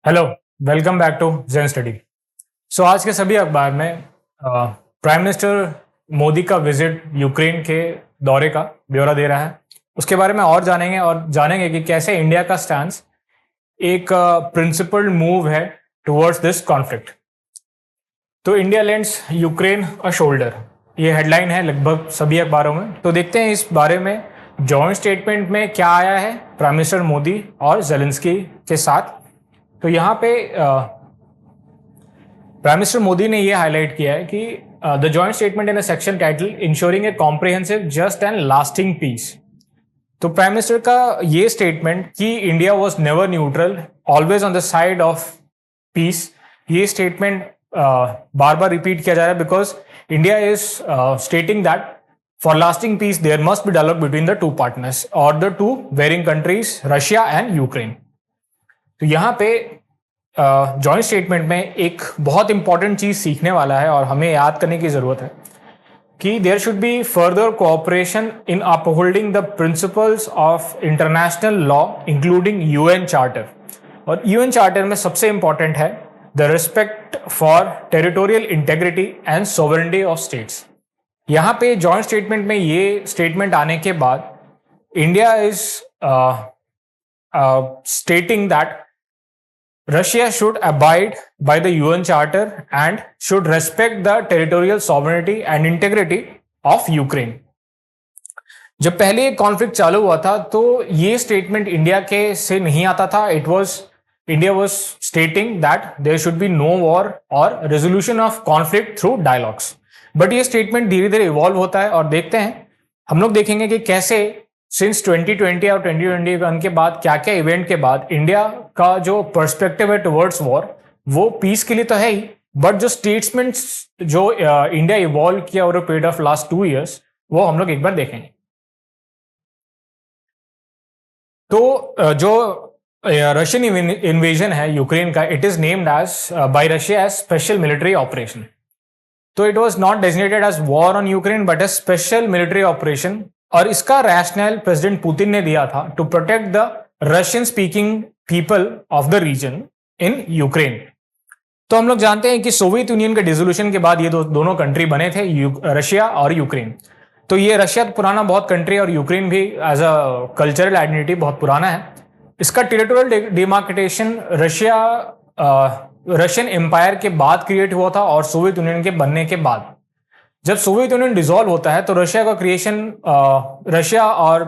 Hello, welcome back to Zen Study. So आज के सभी अखबार में प्राइम मिनिस्टर मोदी का विजिट यूक्रेन के दौरे का ब्यौरा दे रहा है। उसके बारे में और जानेंगे कि कैसे इंडिया का स्टैंस एक प्रिंसिपल्ड मूव है टुवर्ड्स दिस कॉन्फ्लिक्ट। तो इंडिया लेंड्स यूक्रेन अ शोल्डर, ये हेडलाइन है लगभग सभी अखबारों में। तो देखते हैं इस बारे में जॉइंट स्टेटमेंट में क्या आया है प्राइम मिनिस्टर मोदी और जेलेंस्की के साथ। तो यहाँ पे प्राइम मिनिस्टर मोदी ने यह हाईलाइट किया है कि the joint statement in a section title ensuring a comprehensive just and lasting peace. तो प्राइम मिनिस्टर का ये स्टेटमेंट कि India was never neutral, always on the side of peace, ये स्टेटमेंट बार बार रिपीट किया जा रहा है because India is stating that for lasting peace there must be dialogue between the two partners और the two warring countries Russia and Ukraine. तो यहाँ पे जॉइंट स्टेटमेंट में एक बहुत इंपॉर्टेंट चीज सीखने वाला है और हमें याद करने की जरूरत है कि there should be further cooperation in upholding the principles of international law including UN charter. और यूएन चार्टर में सबसे इंपॉर्टेंट है the respect for territorial integrity and sovereignty of states. यहाँ पे जॉइंट स्टेटमेंट में ये स्टेटमेंट आने के बाद India is stating that Russia should abide by the UN Charter and should respect the territorial sovereignty and integrity of Ukraine। जब पहले ये कॉन्फ्लिक्ट चालू हुआ था तो ये स्टेटमेंट इंडिया के से नहीं आता था। India was stating that there should be no war और resolution of conflict through dialogues. But ये स्टेटमेंट धीरे धीरे इवॉल्व होता है और देखते हैं, हम लोग देखेंगे कि कैसे सिंस 2020 और 2021 के बाद क्या क्या इवेंट के बाद इंडिया का जो पर्सपेक्टिव है टुवर्ड्स वॉर वो पीस के लिए तो है ही, बट जो स्टेट्समेंट्स जो इंडिया इवॉल्व किया over a period of last 2 years वो हम लोग एक बार देखेंगे। तो जो रशियन इन्वेजन है यूक्रेन का, it is named as by Russia as special military operation. तो it was not designated as war on Ukraine but as special military operation. और इसका रैशनल प्रेसिडेंट पुतिन ने दिया था to protect the Russian speaking people of the region in Ukraine. तो हम लोग जानते हैं कि सोवियत यूनियन के डिसोल्यूशन के बाद ये दोनों कंट्री बने थे, रशिया और यूक्रेन। तो ये रशिया पुराना बहुत कंट्री और यूक्रेन भी एज अ कल्चरल आइडेंटिटी बहुत पुराना है। इसका टेरिटोरियल डिमार्केटेशन रशियन एम्पायर के बाद क्रिएट हुआ था और सोवियत यूनियन के बनने के बाद। जब सोवियत यूनियन डिसॉल्व होता है तो रशिया का क्रिएशन, रशिया और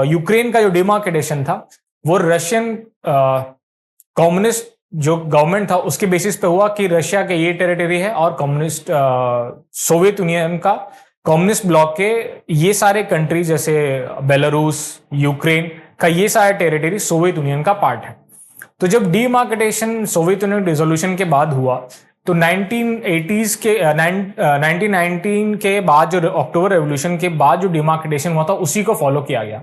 यूक्रेन का जो डिमार्केटेशन था वो रशियन कम्युनिस्ट जो गवर्नमेंट था उसके बेसिस पे हुआ कि रशिया के ये टेरिटरी है और कम्युनिस्ट सोवियत यूनियन का कम्युनिस्ट ब्लॉक के ये सारे कंट्री जैसे बेलारूस, यूक्रेन का ये सारे टेरिटरी सोवियत यूनियन का पार्ट है। तो जब डिमार्केटेशन सोवियत यूनियन डिसोल्यूशन के बाद हुआ तो 1980s के 1919 के बाद जो अक्टूबर रेवोल्यूशन के बाद जो डिमार्केटेशन हुआ था उसी को फॉलो किया गया।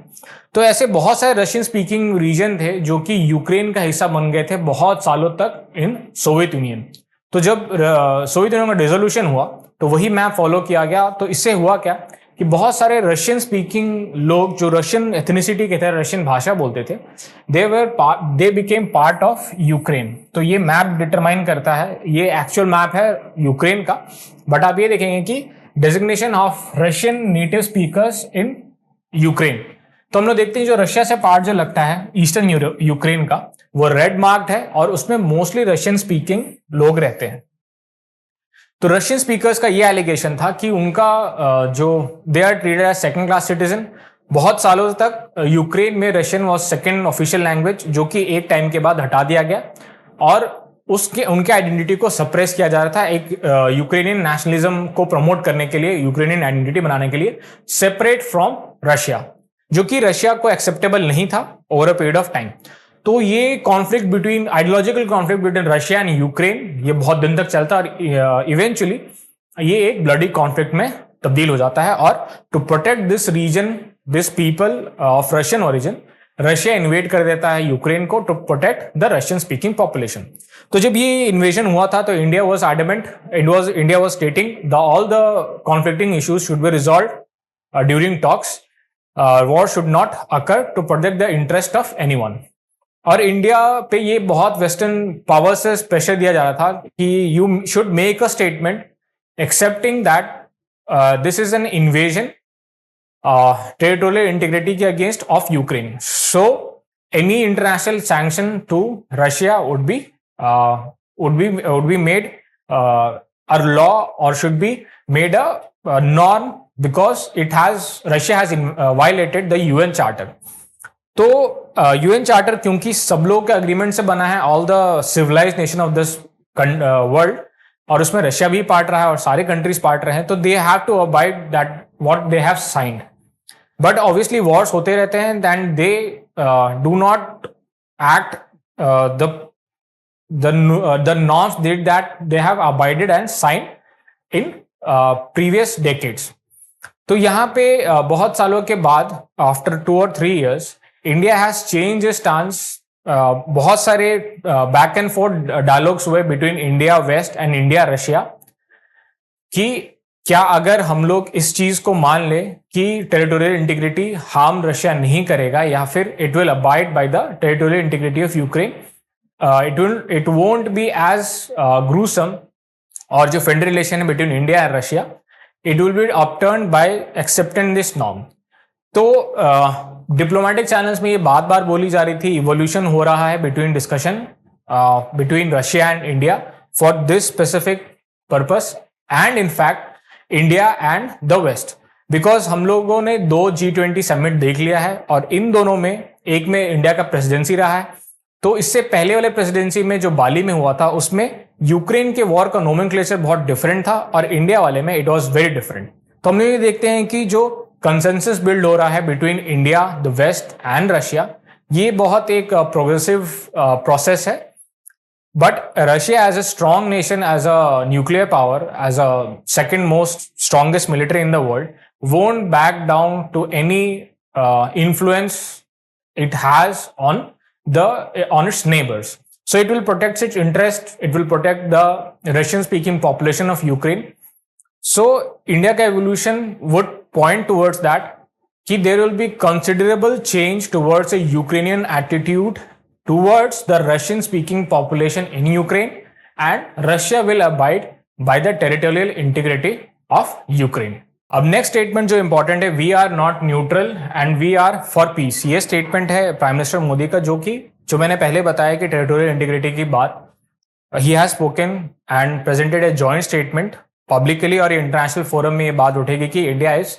तो ऐसे बहुत सारे रशियन स्पीकिंग रीजन थे जो कि यूक्रेन का हिस्सा बन गए थे बहुत सालों तक इन सोवियत यूनियन। तो जब सोवियत यूनियन का डिसोल्यूशन हुआ तो वही मैप फॉलो किया गया। तो इससे हुआ क्या कि बहुत सारे रशियन स्पीकिंग लोग जो रशियन एथनिसिटी के थे, रशियन भाषा बोलते थे, they became part of Ukraine. तो ये मैप डिटरमाइन करता है, ये एक्चुअल मैप है यूक्रेन का। बट आप ये देखेंगे कि designation of Russian native speakers in Ukraine. तो हम लोग देखते हैं जो रशिया से पार्ट जो लगता है ईस्टर्न यूक्रेन का वो रेड मार्क्ड है और उसमें मोस्टली रशियन स्पीकिंग लोग रहते हैं। तो रशियन स्पीकर्स का ये एलिगेशन था कि उनका जो they are treated as second class citizen. बहुत सालों तक यूक्रेन में Russian was second official language जो कि एक टाइम के बाद हटा दिया गया और उनके आइडेंटिटी को सप्रेस किया जा रहा था एक यूक्रेनियन नेशनलिज्म को प्रमोट करने के लिए, यूक्रेनियन आइडेंटिटी बनाने के लिए सेपरेट फ्रॉम रशिया, जो कि रशिया को एक्सेप्टेबल नहीं था over a period of time. तो ये conflict between ideological conflict between Russia and Ukraine ये बहुत दिन तक चलता और इवेंचुअली ये एक ब्लडी कॉन्फ्लिक्ट में तब्दील हो जाता है। और to protect this region, this people of Russian origin, Russia invade कर देता है यूक्रेन को to protect the Russian speaking population. तो जब ये इन्वेजन हुआ था तो India was adamant, India was stating the all the conflicting issues should be resolve during talks, war should not occur to protect the interest of anyone. और India पे ये बहुत वेस्टर्न पावर से प्रेशर दिया जा रहा था कि you should make a statement excepting that this is an invasion territorial integrity के against of Ukraine. So any international sanction to Russia would be made a law or should be made a norm because Russia has violated the UN Charter. तो UN Charter क्योंकि सब लोग के agreement से बना है, all the civilised nation of this world, और उसमें रशिया भी पार्ट रहा है और सारे कंट्रीज पार्ट रहे हैं, तो they have to abide that what they have signed. But obviously wars होते रहते हैं and they do not act the norms did that they have abided and signed in previous decades. तो यहाँ पे बहुत सालों के बाद after 2 or 3 years India has change stance. बहुत सारे बैक एंड फोर्थ डायलॉग्स हुए between India west and India Russia कि क्या अगर हम लोग इस चीज को मान ले कि टेरिटोरियल इंटीग्रिटी हार्म रशिया नहीं करेगा या फिर it will abide by the territorial integrity of Ukraine, it won't be as gruesome, और जो फ्रेंड रिलेशन है between India and Russia, it will be upturned by accepting this norm. तो diplomatic channels में ये बार बार बोली जा रही थी, इवोल्यूशन हो रहा है between discussion between Russia and India for this specific purpose and in fact India and the west, because हम लोगों ने 2 G20 समिट देख लिया है और इन दोनों में एक में इंडिया का प्रेसिडेंसी रहा है. तो इससे पहले वाले प्रेसिडेंसी में जो बाली में हुआ था उसमें यूक्रेन के वॉर का नोमेनक्लेचर बहुत डिफरेंट था और इंडिया वाले में इट वाज वेरी डिफरेंट. तो हम लोग ये देखते हैं कि जो कंसेंसस बिल्ड हो रहा है between India, the west and Russia, ये बहुत एक प्रोग्रेसिव प्रोसेस है. But Russia as a strong nation, as a nuclear power, as a second most strongest military in the world, won't back down to any influence it has on its neighbors. So it will protect its interest, it will protect the Russian speaking population of Ukraine. So India ka evolution would point towards that कि there will be considerable change towards a Ukrainian attitude towards the Russian speaking population in Ukraine, and Russia will abide by the territorial integrity of Ukraine. अब next statement जो important है, we are not neutral and we are for peace. ये statement है prime minister Modi का, जो मैंने पहले बताया कि टेरिटोरियल इंटीग्रिटी की बात ही has spoken and presented a joint statement publicly, और इंटरनेशनल फोरम में ये बात उठेगी कि India is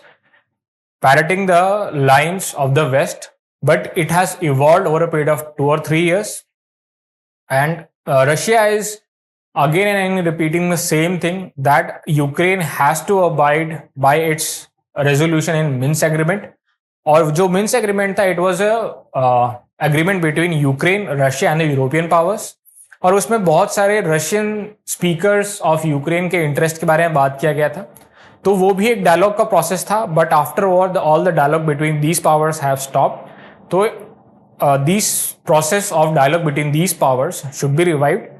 parroting the lines of the west, but it has evolved over a period of 2 or 3 years, and Russia is again and repeating the same thing that Ukraine has to abide by its resolution in Minsk agreement. और जो Minsk agreement था, it was a agreement between Ukraine, Russia and the European powers, और उसमें बहुत सारे Russian speakers of Ukraine के interest के बारे में बात किया गया था. तो वो भी एक डायलॉग का प्रोसेस था, but after all the dialogue between these powers have stop. तो this process of dialogue between these powers should be revived,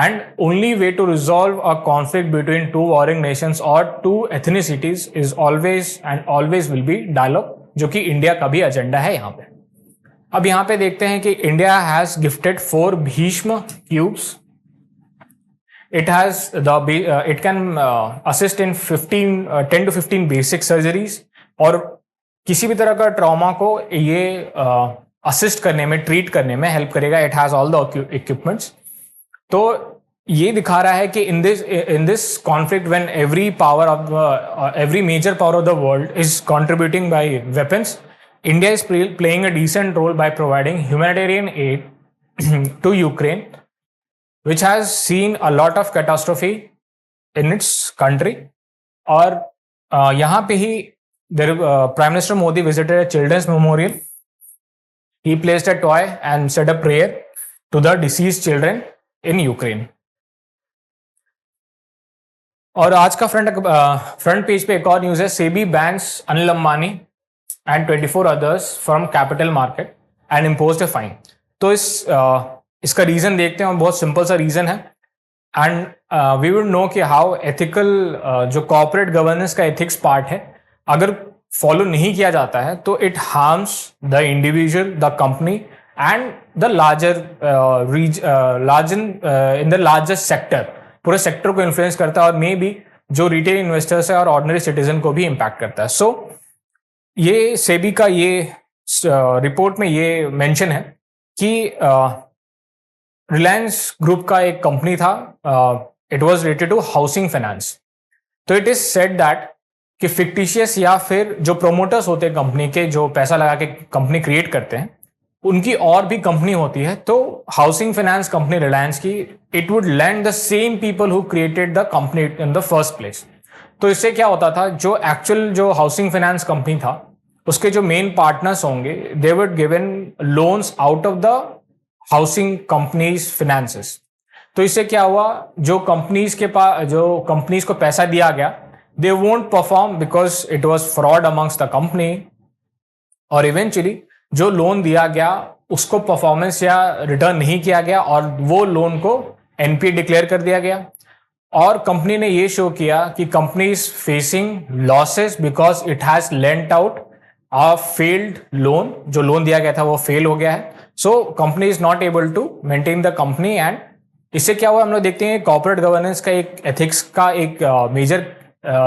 and only way to resolve a conflict between two warring nations or two ethnicities is always and always will be dialogue, जो कि India का भी agenda है यहाँ पे. अब यहाँ पे देखते हैं कि India has gifted 4 Bhishma cubes. It has it can assist in 10 to 15 basic surgeries, और किसी भी तरह का ट्रॉमा को ये असिस्ट करने में, ट्रीट करने में हेल्प करेगा. It has all the equipments. तो ये दिखा रहा है कि in this conflict when every major power of the world is contributing by weapons, India is playing a decent role by providing humanitarian aid to Ukraine, which has seen a lot of catastrophe in its country. और यहाँ पे ही Prime Minister Modi visited a children's memorial. He placed a toy and said a prayer to the deceased children in Ukraine. और आज का front page पे एक और news है, SEBI bans Anil Ambani and 24 others from capital market and imposed a fine. तो इसका reason देखते हैं, और बहुत सिंपल सा रीजन है, एंड वी वुड नो कि हाउ एथिकल जो कॉर्पोरेट गवर्नेंस का एथिक्स पार्ट है, अगर फॉलो नहीं किया जाता है तो it harms the individual, the company and the in the largest sector, पूरे सेक्टर को इन्फ्लुएंस करता है और मे बी जो रिटेल इन्वेस्टर्स है और ऑर्डिनरी सिटीजन को भी इम्पैक्ट करता है. सो ये सेबी का ये रिपोर्ट में ये मेंशन है कि रिलायंस ग्रुप का एक कंपनी था, it was related to housing finance. तो इट इज सेड दैट कि फिक्टिशियस या फिर जो प्रोमोटर्स होते हैं कंपनी के, जो पैसा लगा के कंपनी क्रिएट करते हैं, उनकी और भी कंपनी होती है. तो हाउसिंग फाइनेंस कंपनी रिलायंस की, it would land the same people who created the company in the first place. तो इससे क्या होता था, जो एक्चुअल जो हाउसिंग फाइनेंस कंपनी था उसके जो मेन पार्टनर्स होंगे, they would given loans out of the housing companies finances. तो इससे क्या हुआ, जो कंपनीज के पास, जो कंपनीज को पैसा दिया गया, they won't perform because it was fraud amongst the company. और इवेंचुअली जो लोन दिया गया उसको परफॉर्मेंस या रिटर्न नहीं किया गया और वो लोन को एनपीए डिक्लेयर कर दिया गया. और कंपनी ने ये शो किया कि company is facing losses because it has lent out a failed loan. जो लोन दिया गया था वो फेल हो गया है. So company is not able to maintain the company. And इससे क्या हुआ, हम लोग देखते हैं कॉर्पोरेट गवर्नेंस का एक एथिक्स का एक मेजर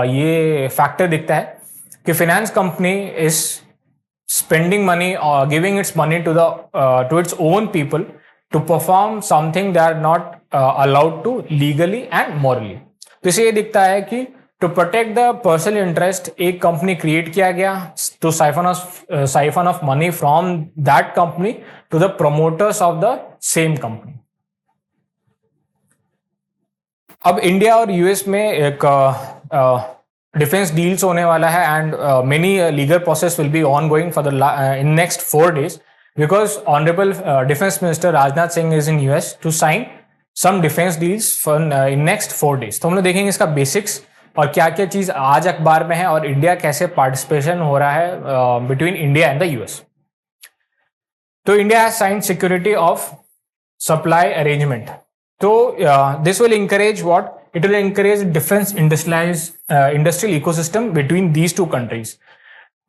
ये फैक्टर दिखता है कि finance company is spending money or giving its money to its own people to perform something they are not allowed to legally and morally. तो इसे ये दिखता है कि to protect the personal interest एक कंपनी क्रिएट किया गया to siphon off money from that company to the promoters of the same company. अब इंडिया और यूएस में एक डिफेंस डील्स होने वाला है and many legal process will be ongoing for the in next 4 days because honourable defence minister Rajnath Singh is in US to sign some defence deals for in next 4 days. तो हम लोग देखेंगे इसका basics और क्या क्या चीज आज अखबार में है और इंडिया कैसे पार्टिसिपेशन हो रहा है between India and the US. तो India has signed security of supply arrangement. तो this will encourage what? It will encourage defense industrial ecosystem between these two countries.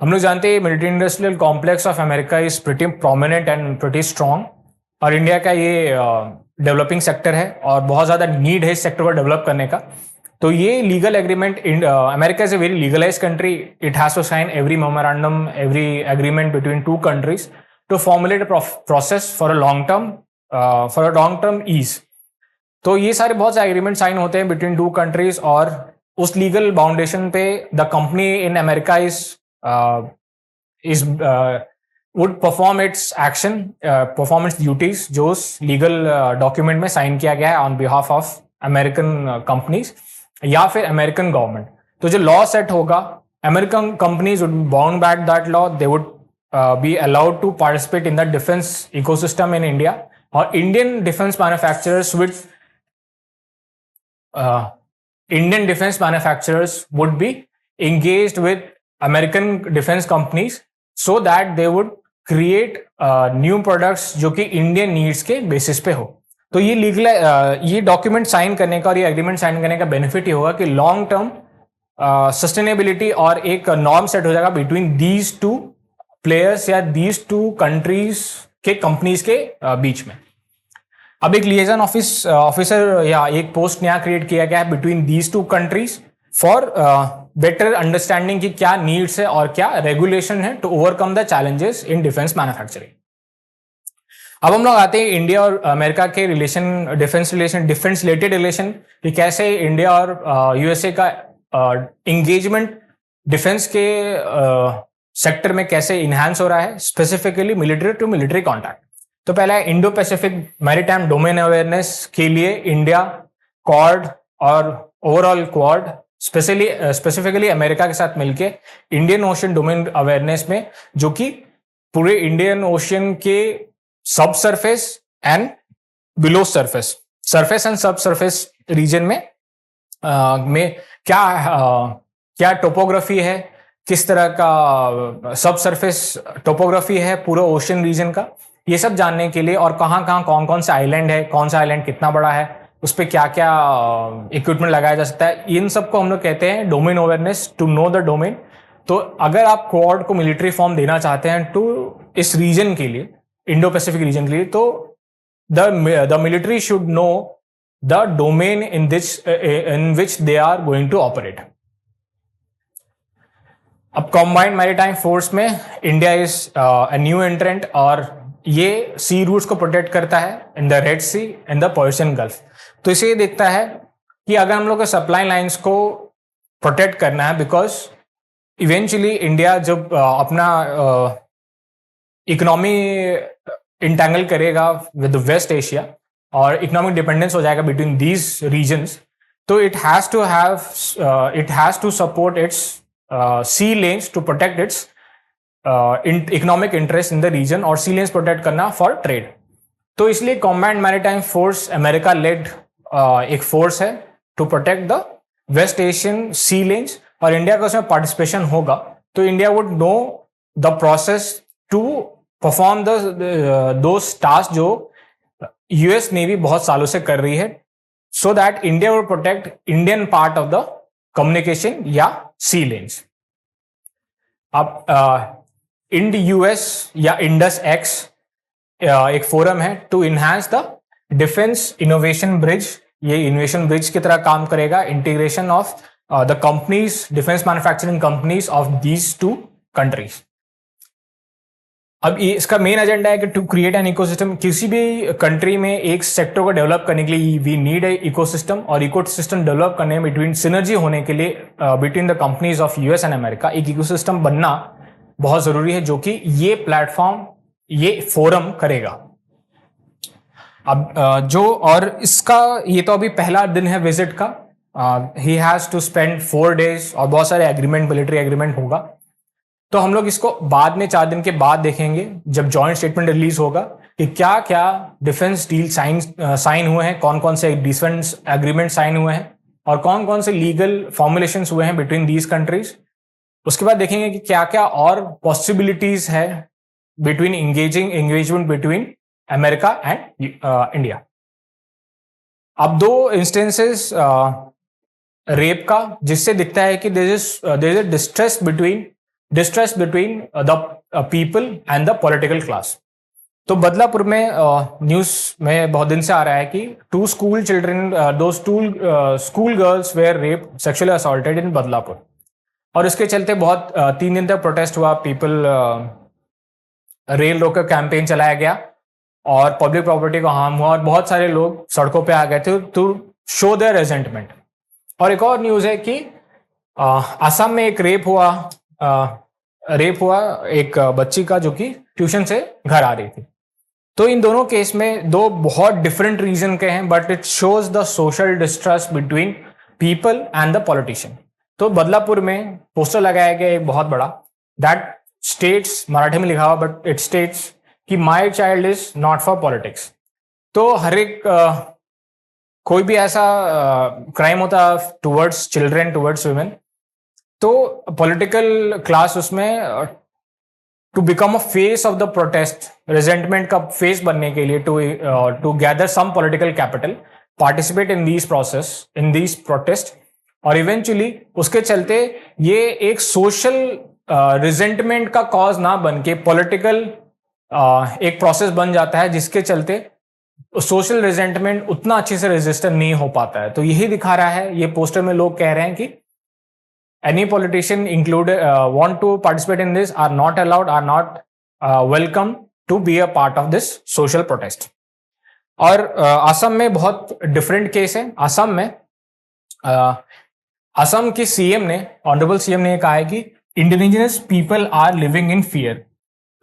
हम लोग जानते हैं military industrial complex of America is pretty prominent and pretty strong और India का ये developing sector है और बहुत ज़्यादा नीड है इस सेक्टर को डेवलप करने का. तो ये legal agreement, America is a very legalise country. It has to sign every memorandum, every agreement between 2 countries to formulate a process for a long term ease. तो ये सारे बहुत सारे एग्रीमेंट साइन होते हैं बिटवीन 2 countries और उस legal बाउंडेशन पे the company in America is would perform its action, performance duties जो उस लीगल डॉक्यूमेंट में साइन किया गया है on behalf of American companies या फिर अमेरिकन गवर्नमेंट. तो जो लॉ सेट होगा, American companies would bound by that law, they would be allowed to participate in the defence ecosystem in India. और Indian defence manufacturers would be engaged with American defense companies so that they would create new products जो कि Indian needs के basis पे हो. तो ये legal ये document sign करने का और ये एग्रीमेंट साइन करने का बेनिफिट ये होगा कि लॉन्ग टर्म सस्टेनेबिलिटी और एक नॉर्म सेट हो जाएगा बिटवीन दीज 2 players या दीज 2 countries के कंपनीज के बीच में. अब एक लिएजन ऑफिसर या एक पोस्ट नया क्रिएट किया गया है between these 2 countries for better understanding की क्या नीड्स है और क्या रेगुलेशन है to overcome the challenges in defence manufacturing. अब हम लोग आते हैं इंडिया और अमेरिका के रिलेशन, डिफेंस रिलेटेड रिलेशन कि कैसे इंडिया और यूएसए का एंगेजमेंट डिफेंस के सेक्टर में कैसे इनहैंस हो रहा है, specifically military to military contact. तो पहला है Indo Pacific maritime domain awareness के लिए इंडिया, क्वाड और ओवरऑल क्वाड स्पेसिफिकली अमेरिका के साथ मिलके इंडियन ओशन डोमेन अवेयरनेस में, जो कि पूरे इंडियन ओशन के सब surface and below surface and सब सरफेस रीजन में क्या टोपोग्राफी है, किस तरह का सब सरफेस टोपोग्राफी है पूरा ओशन रीजन का, ये सब जानने के लिए, और कहाँ कौन कौन से आइलैंड है, कौन सा आइलैंड कितना बड़ा है, उस पर क्या क्या इक्विपमेंट लगाया जा सकता है, इन सब को हम लोग कहते हैं domain awareness, to know the domain. तो अगर आप क्वाड को मिलिट्री फॉर्म देना चाहते हैं तो इस रीजन के लिए इंडो पैसिफिक रीजन के लिए, तो the military should know the domain in which they are going to operate. अब कॉम्बाइंड मैरीटाइम फोर्स में India is a new entrant, और ये सी रूट्स को प्रोटेक्ट करता है in the Red Sea and the Persian Gulf. तो इसे ये देखता है कि अगर हम लोग सप्लाई लाइंस को प्रोटेक्ट करना है, बिकॉज इवेंचुअली इंडिया जब अपना इकोनॉमी इंटैंगल करेगा विद वेस्ट एशिया और इकोनॉमिक डिपेंडेंस हो जाएगा बिटवीन दीज रीजन्स, तो it has to support its sea lanes to protect its economic interest in the region, और sea lanes protect करना for trade। तो इसलिए combat maritime force America led एक force है to protect the West Asian sea lanes, और India का उसमें participation होगा तो India would know the process to perform those task जो यूएस नेवी बहुत सालों से कर रही है, so that India would protect Indian part of the communication या सी लेन्स। अब इंड यूएस या इंडस एक्स एक फोरम है to enhance the defence innovation bridge. ये इनोवेशन ब्रिज की तरह काम करेगा, integration of the companies, defence manufacturing companies of these two countries. अब ये इसका मेन एजेंडा है कि टू क्रिएट एन इकोसिस्टम। किसी भी कंट्री में एक सेक्टर को डेवलप करने के लिए वी नीड ए इकोसिस्टम, और इकोसिस्टम डेवलप करने में बिटवीन सिनर्जी होने के लिए between the companies of US and America एक इकोसिस्टम बनना बहुत जरूरी है, जो कि ये प्लेटफॉर्म, ये फोरम करेगा। अब जो और इसका ये तो अभी पहला दिन है विजिट का, he has to spend 4 days और बहुत सारे एग्रीमेंट, मिलिट्री एग्रीमेंट होगा। तो हम लोग इसको बाद में 4 दिन के बाद देखेंगे जब जॉइंट स्टेटमेंट रिलीज होगा कि क्या क्या डिफेंस डील साइन हुए हैं, कौन कौन से डिफेंस एग्रीमेंट साइन हुए हैं और कौन कौन से लीगल फॉर्मुलेशंस हुए हैं बिटवीन दीज कंट्रीज। उसके बाद देखेंगे कि क्या क्या और पॉसिबिलिटीज है between engagement between America and India. अब 2 इंस्टेंसेस रेप का, जिससे दिखता है कि there is a distress between the people and the political class. तो बदलापुर में न्यूज में बहुत दिन से आ रहा है कि 2 school children, 2 school girls were rape, sexually assaulted in Badlapur, और इसके चलते बहुत 3 दिन तक प्रोटेस्ट हुआ, पीपल रेल रोको कैंपेन चलाया गया और पब्लिक प्रॉपर्टी को हार्म हुआ और बहुत सारे लोग सड़कों पे आ गए थे टू शो देयर रेजेंटमेंट। और एक और न्यूज है कि असम में एक रेप हुआ एक बच्ची का, जो कि ट्यूशन से घर आ रही थी। तो इन दोनों केस में 2 बहुत डिफरेंट रीजन के हैं, but it shows the social distrust between people and the politician. तो बदलापुर में पोस्टर लगाया गया एक बहुत बड़ा, दैट स्टेट्स, मराठी में लिखा हुआ बट इट स्टेट्स कि my child is not for politics. तो हर एक कोई भी ऐसा क्राइम होता टुवर्ड्स चिल्ड्रन, टुवर्ड्स वुमेन, तो पॉलिटिकल क्लास उसमें to become a face of the protest, resentment का फेस बनने के लिए, to gather some political capital, participate in these protest, और इवेंचुअली उसके चलते ये एक सोशल रिजेंटमेंट का कॉज ना बन के पॉलिटिकल एक प्रोसेस बन जाता है, जिसके चलते सोशल रिजेंटमेंट उतना अच्छे से रजिस्टर नहीं हो पाता है। तो यही दिखा रहा है ये पोस्टर में, लोग कह रहे हैं कि any politician included want to participate in this are not allowed, are not welcome to be a part of this social protest। और असम में बहुत डिफरेंट केस है। असम में असम के सीएम ने, ऑनरेबल सीएम ने कहा है कि indigenous people are living in fear.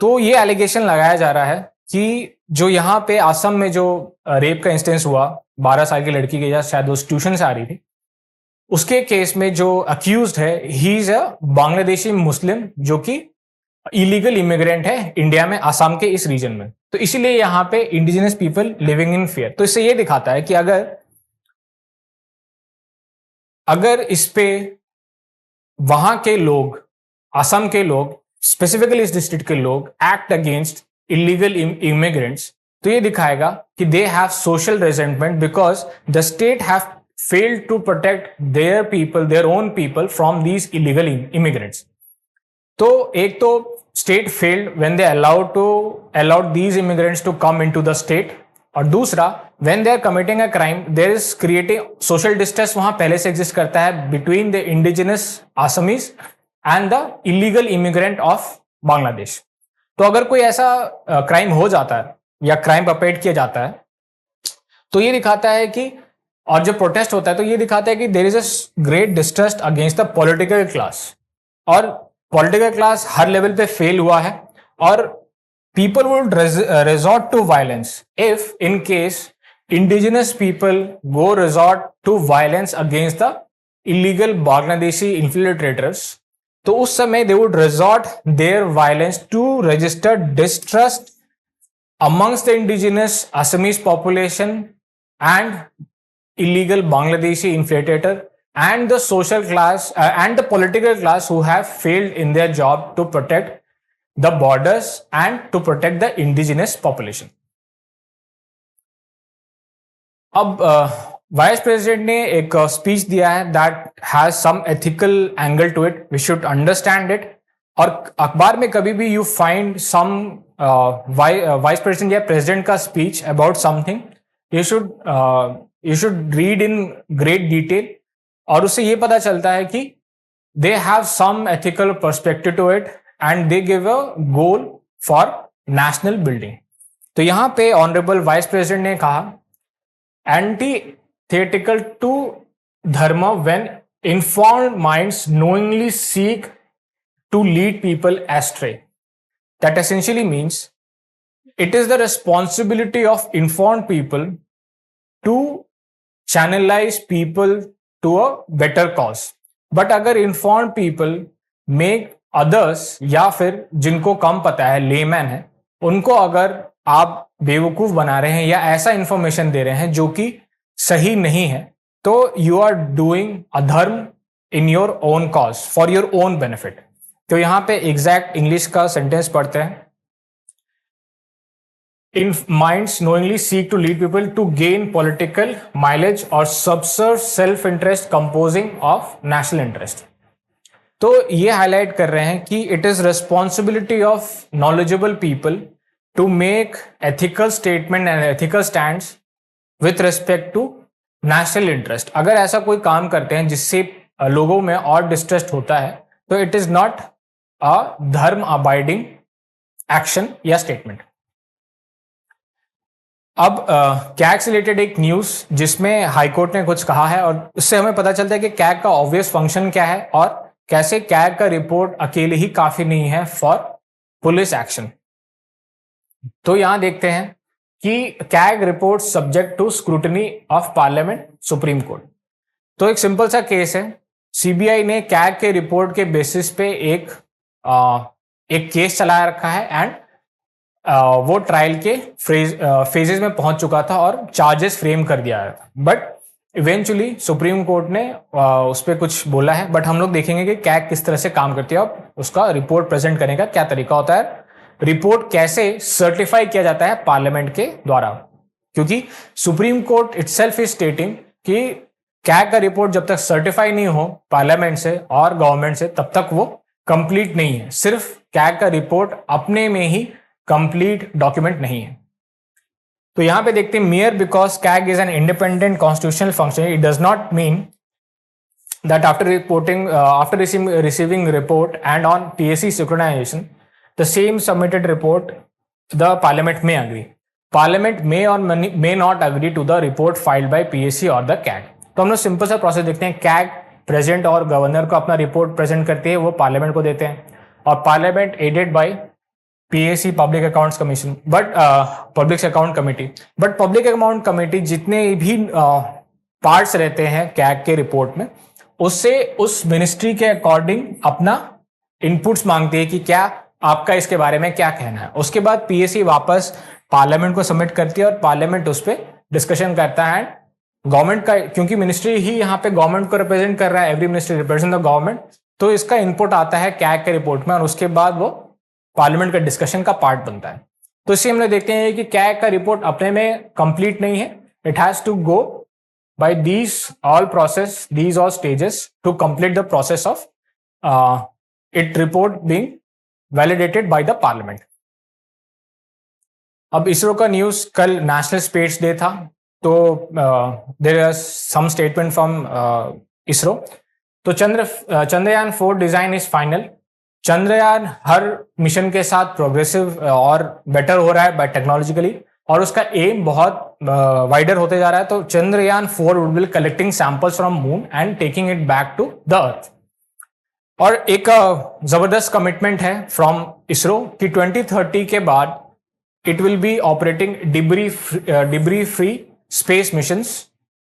तो ये एलिगेशन लगाया जा रहा है कि जो यहाँ पे असम में जो रेप का इंस्टेंस हुआ 12 साल की लड़की के, या शायद वो ट्यूशन से आ रही थी, उसके केस में जो अक्यूज्ड है, ही इज अ बांग्लादेशी मुस्लिम जो कि इलीगल इमिग्रेंट है इंडिया में, आसाम के इस रीजन में। तो इसीलिए यहाँ पे indigenous people living in fear. तो इससे ये दिखाता है कि अगर इस पे वहां के लोग, असम के लोग, स्पेसिफिकली इस डिस्ट्रिक्ट के लोग एक्ट अगेंस्ट इलीगल इमिग्रेंट्स, तो ये दिखाएगा कि they have social रेजेंटमेंट because the state have failed to protect their people, their own people from these illegal immigrants। तो एक तो state failed when they allowed these immigrants to come into the state, और दूसरा when they are committing a crime there is creating social distance वहां पहले से exist करता है between the indigenous Assamese and the illegal immigrant of Bangladesh. तो अगर कोई ऐसा क्राइम हो जाता है या क्राइम परपेट किया जाता है तो ये दिखाता है कि, और जो प्रोटेस्ट होता है तो ये दिखाता है कि there is a great distrust against the political class, और पॉलिटिकल क्लास हर लेवल पे फेल हुआ है, और people would resort to violence if in case indigenous people go resort to violence against the illegal Bangladeshi infiltrators, तो उस समय they would resort their violence to register distrust amongst the indigenous Assamese population and illegal Bangladeshi infiltrator and the social class and the political class who have failed in their job to protect the borders and to protect the indigenous population. अब vice president ने एक speech दिया है that has some ethical angle to it, we should understand it. और अखबार में कभी भी you find some vice president या प्रेसिडेंट का speech about something, you should read in great detail, और उससे ये पता चलता है कि they have some ethical perspective to it and they give a goal for national building. तो यहां पे ऑनरेबल वाइस प्रेसिडेंट ने कहा antithetical to dharma when informed minds knowingly seek to lead people astray. That essentially means it is the responsibility of informed people to channelize people to a better cause. But अगर informed people make others या फिर जिनको कम पता है, layman है, उनको अगर आप बेवकूफ बना रहे हैं या ऐसा इंफॉर्मेशन दे रहे हैं जो कि सही नहीं है, तो यू आर डूइंग अधर्म in your own cause for your own benefit. तो यहां पे एग्जैक्ट इंग्लिश का सेंटेंस पढ़ते हैं, in minds knowingly seek to lead people to gain political mileage और subserve self interest composing of national interest. तो ये हाईलाइट कर रहे हैं कि it is responsibility of knowledgeable people to make ethical statement and ethical stands with respect to national interest. अगर ऐसा कोई काम करते हैं जिससे लोगों में और डिस्ट्रस्ट होता है तो इट इज नॉट अ धर्म अबाइडिंग एक्शन या स्टेटमेंट। अब कैग से रिलेटेड एक न्यूज जिसमें हाईकोर्ट ने कुछ कहा है, और उससे हमें पता चलता है कि कैग का ऑब्वियस फंक्शन क्या है और कैसे कैग का रिपोर्ट अकेले ही काफी नहीं है फॉर पुलिस एक्शन। तो यहां देखते हैं कि CAG report subject to scrutiny of parliament supreme court. तो एक सिंपल सा केस है, सीबीआई ने कैग के रिपोर्ट के बेसिस पे एक केस चला रखा है एंड वो ट्रायल के फेजेस में पहुंच चुका था और चार्जेस फ्रेम कर दिया था, बट इवेंचुअली सुप्रीम कोर्ट ने उस पर कुछ बोला है। बट हम लोग देखेंगे कि कैग किस तरह से काम करती है और उसका रिपोर्ट प्रेजेंट करने का क्या तरीका होता है, रिपोर्ट कैसे सर्टिफाई किया जाता है पार्लियामेंट के द्वारा, क्योंकि सुप्रीम कोर्ट इटसेल्फ इज स्टेटिंग कि कैग का रिपोर्ट जब तक सर्टिफाई नहीं हो पार्लियामेंट से और गवर्नमेंट से तब तक वो कंप्लीट नहीं है। सिर्फ कैग का रिपोर्ट अपने में ही कंप्लीट डॉक्यूमेंट नहीं है। तो यहां पे देखते हैं, mayor because CAG is an independent constitutional function, it does not mean that after receiving report and on PSC synchronization the same submitted report the parliament may agree. Parliament may or may not agree to the report filed by PSC or the CAG. तो हम लोग simple सा process देखते हैं, CAG president और governor को अपना report present करते हैं, वो पार्लियामेंट को देते हैं, और parliament aided by PAC public accounts commission but public account committee. But public account committee जितने भी पार्ट्स रहते हैं कैग के रिपोर्ट में, उससे उस मिनिस्ट्री के अकॉर्डिंग अपना इनपुट्स मांगती है कि क्या आपका इसके बारे में क्या कहना है। उसके बाद PAC वापस पार्लियामेंट को सबमिट करती है और पार्लियामेंट उस पर डिस्कशन करता है। गवर्नमेंट का, क्योंकि मिनिस्ट्री ही यहाँ पे गवर्नमेंट को रिप्रेजेंट कर रहा है, every ministry represent the government, तो इसका इनपुट आता है कैग के रिपोर्ट में और उसके बाद वो पार्लियामेंट का डिस्कशन का पार्ट बनता है। तो इससे हम लोग देखते हैं कि कैग का रिपोर्ट अपने में कंप्लीट नहीं है, it has to go by these all process, these all stages to complete the process of it report being validated by the parliament. अब इसरो का न्यूज, कल नेशनल स्पेस डे था, तो there are some statement from ISRO. तो Chandrayaan 4 design is final. Chandrayaan हर mission के साथ progressive और बेटर हो रहा है बाय टेक्नोलॉजिकली, और उसका एम बहुत वाइडर होते जा रहा है। तो Chandrayaan 4 would be collecting samples from moon and taking it back to the earth. और एक जबरदस्त कमिटमेंट है फ्रॉम इसरो कि 2030 के बाद it will be operating debris free space missions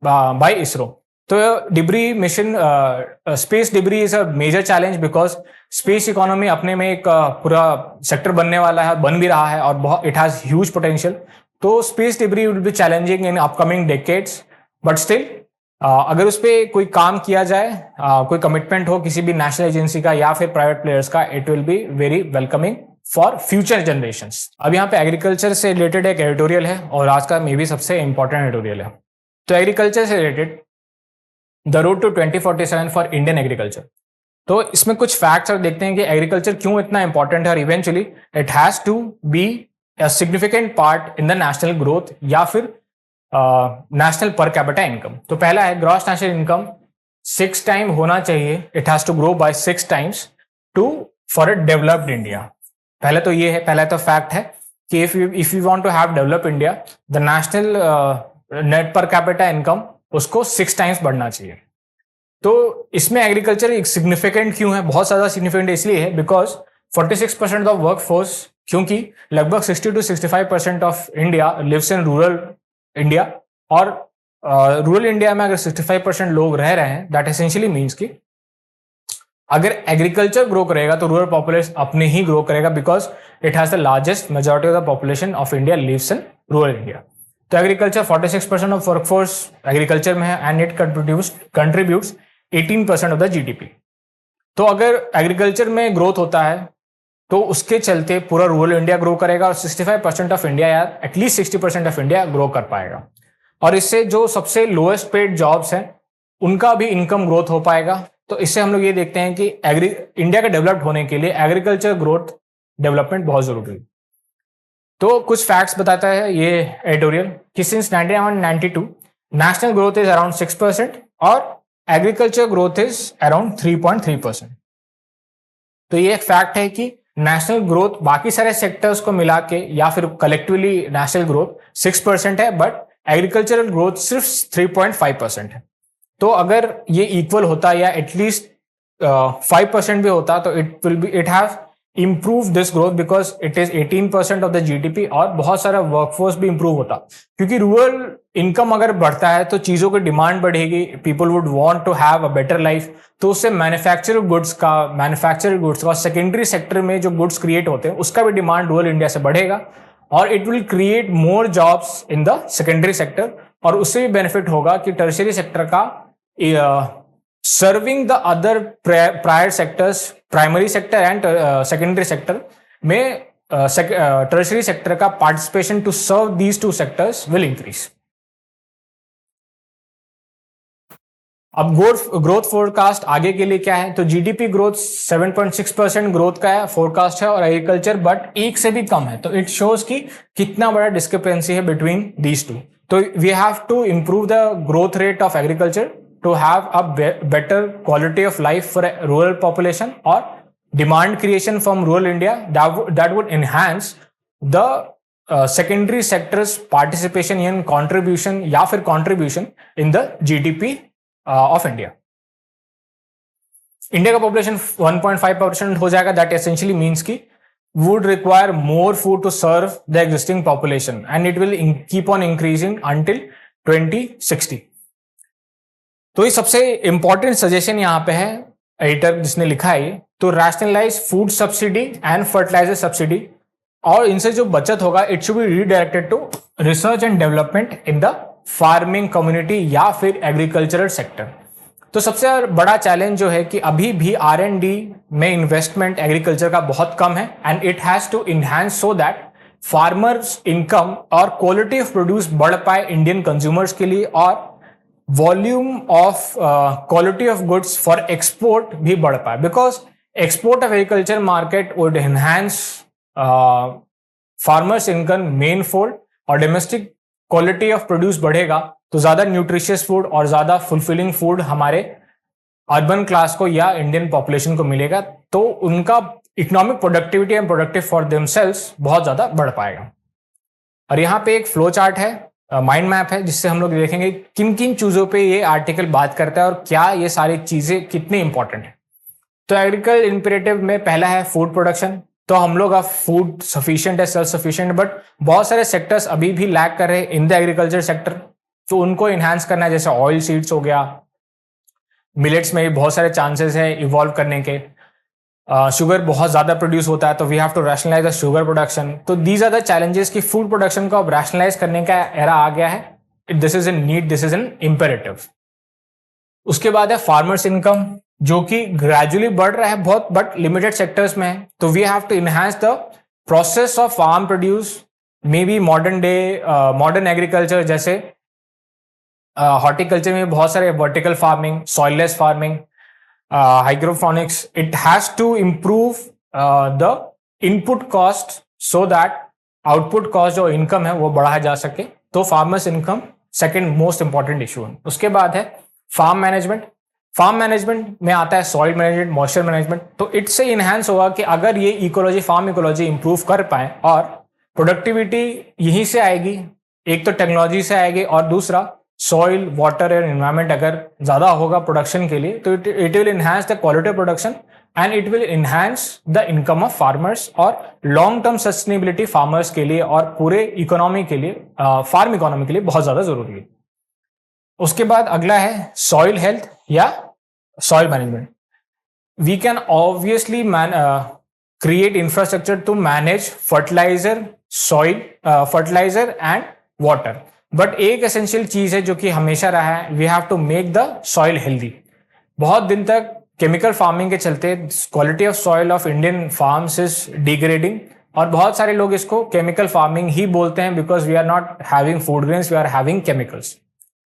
by ISRO. तो debris mission, space debris is a major challenge because space economy अपने में एक पूरा सेक्टर बनने वाला है, बन भी रहा है, और बहुत it has huge potential. तो space debris will be challenging in upcoming decades, but still अगर उस पर कोई काम किया जाए, कोई कमिटमेंट हो किसी भी नेशनल एजेंसी का या फिर प्राइवेट प्लेयर्स का, it will be very welcoming for future generations. अब यहाँ पे एग्रीकल्चर से रिलेटेड एक एडिटोरियल है, और आज का मे बी सबसे इंपॉर्टेंट एडिटोरियल है। तो एग्रीकल्चर से related the road to 2047 for Indian agriculture. तो इसमें कुछ फैक्ट्स और देखते हैं कि एग्रीकल्चर क्यों इतना इंपॉर्टेंट है, और eventually it has to be a significant part in the national growth या फिर नेशनल पर कैपिटा इनकम। तो पहला है ग्रॉस नेशनल इनकम 6 टाइम होना चाहिए, it has to grow by 6 times to for a developed India. पहले तो ये है, पहला तो फैक्ट है कि if you want to have develop India, the national net per capita income उसको 6 टाइम्स बढ़ना चाहिए। तो इसमें एग्रीकल्चर एक सिग्निफिकेंट क्यों है, बहुत ज्यादा सिग्निफिकेंट इसलिए है बिकॉज 46% ऑफ वर्क फोर्स, क्योंकि लगभग 60 to 65% of India lives in rural India, और रूरल इंडिया में अगर 65% लोग रह रहे हैं, दैट एसेंशियली मीन्स कि अगर एग्रीकल्चर ग्रो करेगा तो रूरल पॉपुलेशन अपने ही ग्रो करेगा, because it has the largest majority of the population of India lives in rural India. तो एग्रीकल्चर 46% ऑफ वर्कफोर्स एग्रीकल्चर में है, and it contributes 18% of the GDP. तो अगर एग्रीकल्चर में ग्रोथ होता है तो उसके चलते पूरा रूरल इंडिया ग्रो करेगा, और 65% ऑफ इंडिया या एटलीस्ट 60% ऑफ इंडिया ग्रो कर पाएगा। और इससे जो सबसे लोएस्ट पेड जॉब्स हैं उनका भी इनकम ग्रोथ हो पाएगा। तो इससे हम लोग ये देखते हैं कि इंडिया का डेवलप्ड होने के लिए एग्रीकल्चर ग्रोथ डेवलपमेंट बहुत जरूरी है। तो कुछ फैक्ट्स बताता है ये एडिटोरियल कि since 1992 national growth is around 6% और एग्रीकल्चर ग्रोथ इज अराउंड 3.3%। तो ये एक फैक्ट है कि नेशनल ग्रोथ बाकी सारे सेक्टर्स को मिला के या फिर कलेक्टिवली नेशनल ग्रोथ 6% है, बट एग्रीकल्चरल ग्रोथ सिर्फ 3.5% है। तो अगर ये इक्वल होता या एटलीस्ट 5% भी होता तो it have improve this growth, because it is 18% of the GDP, और बहुत सारा वर्कफोर्स भी इंप्रूव होता, क्योंकि रूरल इनकम अगर बढ़ता है तो चीजों की डिमांड बढ़ेगी, people would want to have a better life. तो उससे मैन्युफैक्चर गुड्स का सेकेंडरी सेक्टर में जो गुड्स क्रिएट होते हैं उसका भी डिमांड रूरल इंडिया से बढ़ेगा, और it will create more jobs in the secondary sector, और उससे भी बेनिफिट होगा कि टर्शियरी सेक्टर का serving the other prior sectors, primary sector and secondary sector में टर्शियरी सेक्टर का participation to serve these two sectors will increase. अब growth forecast आगे के लिए क्या है, तो जीडीपी ग्रोथ 7.6% ग्रोथ का है फोरकास्ट है, और एग्रीकल्चर बट 1 से भी कम है। तो इट शोज कि कितना बड़ा डिस्क्रिपेंसी है बिटवीन दीज टू। तो we have to improve the growth rate of agriculture to have a better quality of life for a rural population, or demand creation from rural India that would enhance the secondary sector's participation in contribution या फिर contribution in the GDP of India. India का population 1.5% हो जाएगा, that essentially means कि would require more food to serve the existing population, and it will keep on increasing until 2060. तो ये सबसे important suggestion यहाँ पे है एडिटर जिसने लिखा है, तो rationalise food subsidy and fertiliser subsidy, और इनसे जो बचत होगा it should be redirected to research and development in the farming community या फिर एग्रीकल्चरल सेक्टर। तो सबसे बड़ा चैलेंज जो है कि अभी भी R&D में इन्वेस्टमेंट एग्रीकल्चर का बहुत कम है, and it has to enhance so that farmers income और क्वालिटी ऑफ प्रोड्यूस बढ़ पाए इंडियन कंज्यूमर्स के लिए, और volume of quality of goods for export भी बढ़ पाए, because export of agriculture market would enhance farmers income manifold, और डोमेस्टिक क्वालिटी ऑफ प्रोड्यूस बढ़ेगा तो ज्यादा न्यूट्रिशियस फूड और ज्यादा फुलफिलिंग फूड हमारे अर्बन क्लास को या इंडियन पॉपुलेशन को मिलेगा, तो उनका economic productivity and productive for themselves बहुत ज्यादा बढ़ पाएगा। और यहाँ पे एक फ्लो चार्ट है, माइंड मैप है, जिससे हम लोग देखेंगे किन किन चीजों पे ये आर्टिकल बात करता है और क्या ये सारी चीजें कितनी इंपॉर्टेंट है। तो एग्रीकल्चर इंपेरेटिव में पहला है फूड प्रोडक्शन। तो हम लोग अब फूड सफिशिएंट है, सेल्फ सफिशिएंट, बट बहुत सारे सेक्टर्स अभी भी लैक कर रहे हैं इन द एग्रीकल्चर सेक्टर, तो उनको इनहांस करना है। जैसे ऑयल सीड्स हो गया, मिलेट्स में भी बहुत सारे चांसेस है इवॉल्व करने के। शुगर बहुत ज्यादा प्रोड्यूस होता है, तो we have to rationalise the sugar production. तो दीज आर द चैलेंजेस कि फूड प्रोडक्शन को अब रैशनलाइज करने का एरा आ गया है। This is an need, this is an imperative. उसके बाद है फार्मर्स इनकम, जो कि ग्रेजुअली बढ़ रहा है बहुत, बट लिमिटेड सेक्टर्स में है। तो we have to enhance the process of farm produce, may be modern agriculture, जैसे हॉर्टिकल्चर में बहुत सारे vertical farming, soilless farming, hydroponics. It has to improve the input cost so that output cost जो income है वो बढ़ाया जा सके। तो farmers income second most important issue है। उसके बाद है फार्म मैनेजमेंट। फार्म मैनेजमेंट में आता है सॉइल मैनेजमेंट, मॉइस्चर मैनेजमेंट। तो इससे इनहैंस होगा कि अगर ये इकोलॉजी, फार्म इकोलॉजी इंप्रूव कर पाए, और प्रोडक्टिविटी यहीं से आएगी, एक तो टेक्नोलॉजी से आएगी और दूसरा सॉइल, वाटर एंड एनवायरमेंट अगर ज्यादा होगा प्रोडक्शन के लिए, तो it will enhance the quality of production and it will enhance the income of farmers, और लॉन्ग टर्म सस्टेनेबिलिटी फार्मर्स के लिए और पूरे इकोनॉमी के लिए, फार्म इकोनॉमी के लिए बहुत ज्यादा जरूरी है। उसके बाद अगला है सॉइल हेल्थ या soil management. We can obviously create infrastructure to manage fertiliser, soil fertiliser and water, but एक एसेंशियल चीज है जो कि हमेशा रहा है, we have to make the soil healthy. बहुत दिन तक केमिकल फार्मिंग के चलते quality of soil of Indian farms is degrading, और बहुत सारे लोग इसको केमिकल फार्मिंग ही बोलते हैं, because we are not having food grains, we are having chemicals.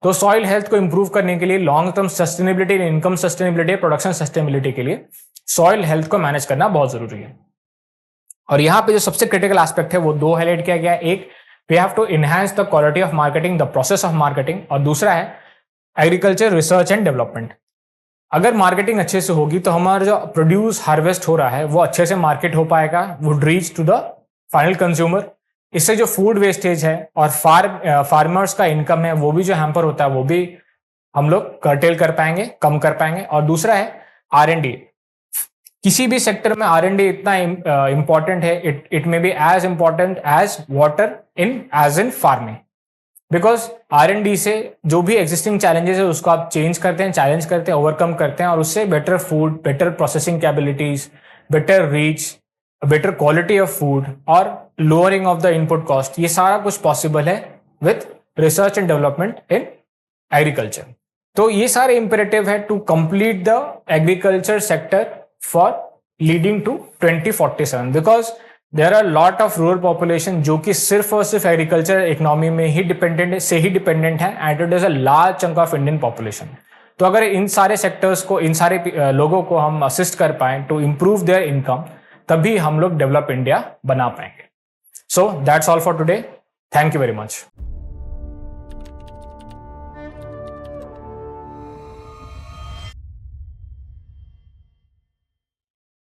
तो सॉइल हेल्थ को इंप्रूव करने के लिए, long term sustainability, income sustainability, production sustainability के लिए सॉइल हेल्थ को मैनेज करना बहुत जरूरी है। और यहाँ पे जो सबसे क्रिटिकल एस्पेक्ट है वो दो हाईलाइट किया गया है। एक, we have to enhance the quality of marketing, the process of marketing, और दूसरा है एग्रीकल्चर रिसर्च एंड डेवलपमेंट। अगर मार्केटिंग अच्छे से होगी तो हमारा जो प्रोड्यूस हार्वेस्ट हो रहा है वो अच्छे से मार्केट हो पाएगा, would reach to the final consumer. इससे जो फूड वेस्टेज है और फार्मर्स का इनकम है वो भी जो हैम्पर होता है वो भी हम लोग कर्टेल कर पाएंगे, कम कर पाएंगे। और दूसरा है R&D। किसी भी सेक्टर में R&D इतना इंपॉर्टेंट है, it may be as important as water in farming, because R&D से जो भी एग्जिस्टिंग चैलेंजेस है उसको आप चेंज करते हैं, चैलेंज करते हैं, ओवरकम करते हैं, और उससे better food, better processing capabilities, better reach, better quality of food और lowering of the input cost, ये सारा कुछ पॉसिबल है with research and development in agriculture. तो ये सारे इंपेरेटिव है to complete the agriculture sector for leading to 2047, because there are lot of rural population जो कि सिर्फ और सिर्फ एग्रीकल्चर इकोनॉमी में ही डिपेंडेंट है, and it is a large chunk of Indian population. तो अगर इन सारे सेक्टर्स को, इन सारे लोगों को हम असिस्ट कर पाए टू इम्प्रूव देयर इनकम, तभी हम लोग डेवलप इंडिया बना पाएंगे। So that's all for today. Thank you very much.